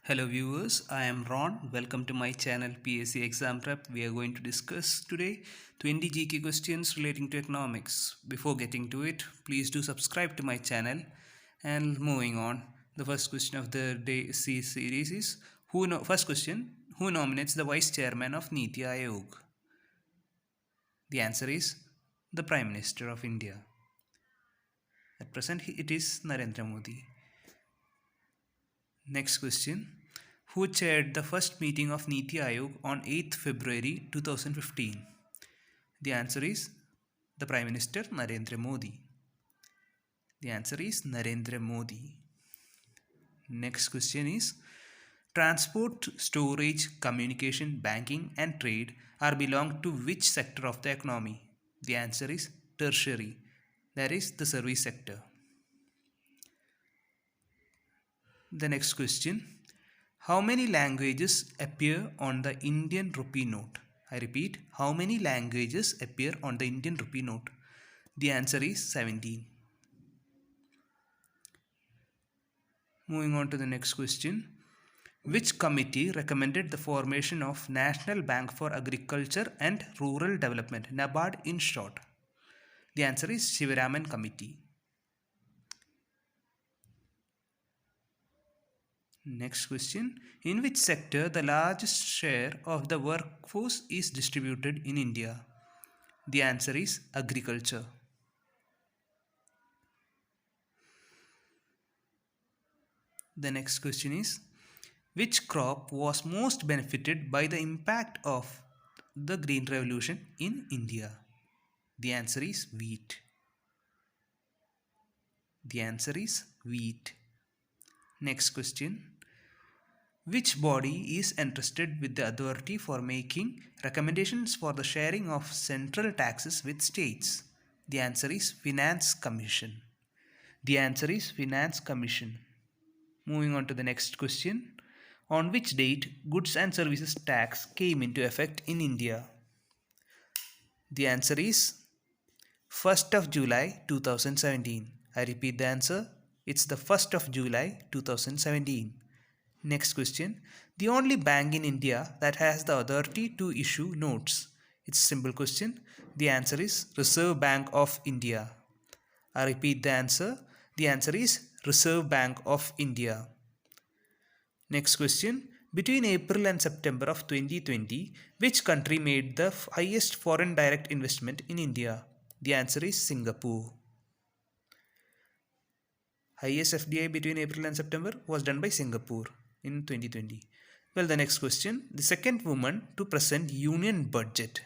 Hello viewers, I am Ron. Welcome to my channel PSC Exam Prep. We are going to discuss today 20 GK questions relating to economics. Before getting to it, please do subscribe to my channel. And moving on, the first question of the day C series is first question, who nominates the vice chairman of Niti Aayog? The answer is the Prime Minister of India. At present it is Narendra Modi. Next question. Who chaired the first meeting of Niti Aayog on 8th February 2015? The answer is the Prime Minister Narendra Modi. The answer is Narendra Modi. Next question is transport, storage, communication, banking and trade are belong to which sector of the economy? The answer is tertiary, that is the service sector. The next question. How many languages appear on the Indian rupee note? I repeat, how many languages appear on the Indian rupee note? The answer is 17. Moving on to the next question. Which committee recommended the formation of National Bank for Agriculture and Rural Development, NABARD in short? The answer is Shivaraman Committee. Next question. In which sector the largest share of the workforce is distributed in India? The answer is agriculture. The next question is which crop was most benefited by the impact of the Green Revolution in India? The answer is wheat. The answer is wheat. Next question. Which body is entrusted with the authority for making recommendations for the sharing of central taxes with states? The answer is Finance Commission. The answer is Finance Commission. Moving on to the next question. On which date goods and services tax came into effect in India? The answer is 1st of July 2017. I repeat the answer. It's the 1st of July 2017. Next question. The only bank in India that has the authority to issue notes. It's a simple question. The answer is Reserve Bank of India. I repeat the answer. The answer is Reserve Bank of India. Next question. Between April and September of 2020, which country made the highest foreign direct investment in India? The answer is Singapore. Highest FDI between April and September was done by Singapore in 2020. Well, the next question. The second woman to present Union Budget.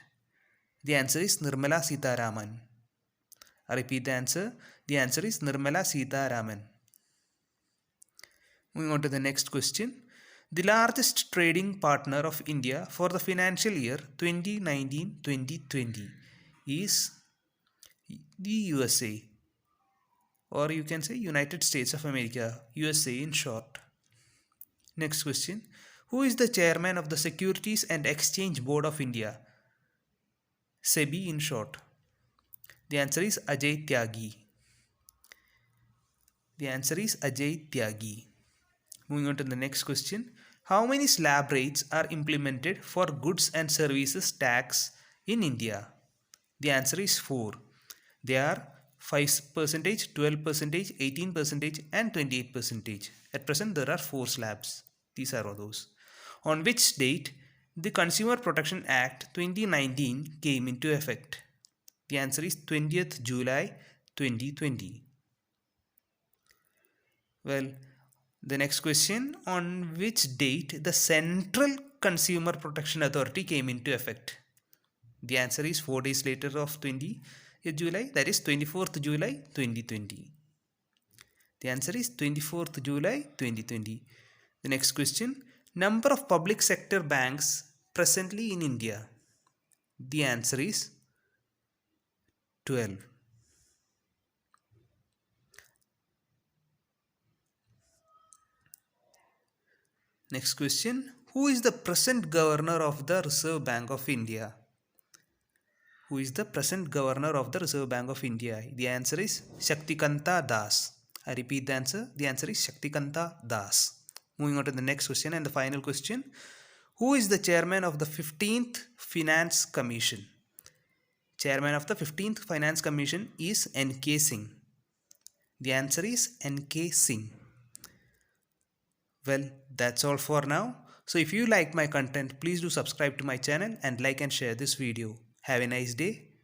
The answer is Nirmala Sitharaman. I repeat the answer. The answer is Nirmala Sitharaman. Moving on to the next question. The largest trading partner of India for the financial year 2019-2020 is the USA, or you can say United States of America, USA in short. Next question. Who is the chairman of the Securities and Exchange Board of India? SEBI in short. The answer is Ajay Tyagi. The answer is Ajay Tyagi. Moving on to the next question. How many slab rates are implemented for goods and services tax in India? The answer is 4. They are 5%, 12%, 18% and 28%. At present there are 4 slabs. These are all those. On which date the Consumer Protection Act 2019 came into effect? The answer is 20th July 2020. Well, the next question. On which date the Central Consumer Protection Authority came into effect? The answer is 4 days later of 20th July, that is 24th July 2020. The answer is 24th July 2020. The next question. Number of public sector banks presently in India? The answer is 12. Next question. Who is the present governor of the Reserve Bank of India? Who is the present governor of the Reserve Bank of India? The answer is Shaktikanta Das. I repeat the answer. The answer is Shaktikanta Das. Moving on to the next question and the final question. Who is the chairman of the 15th Finance Commission? Chairman of the 15th Finance Commission is N.K. Singh. The answer is N.K. Singh. Well, that's all for now. So if you like my content, please do subscribe to my channel and like and share this video. Have a nice day.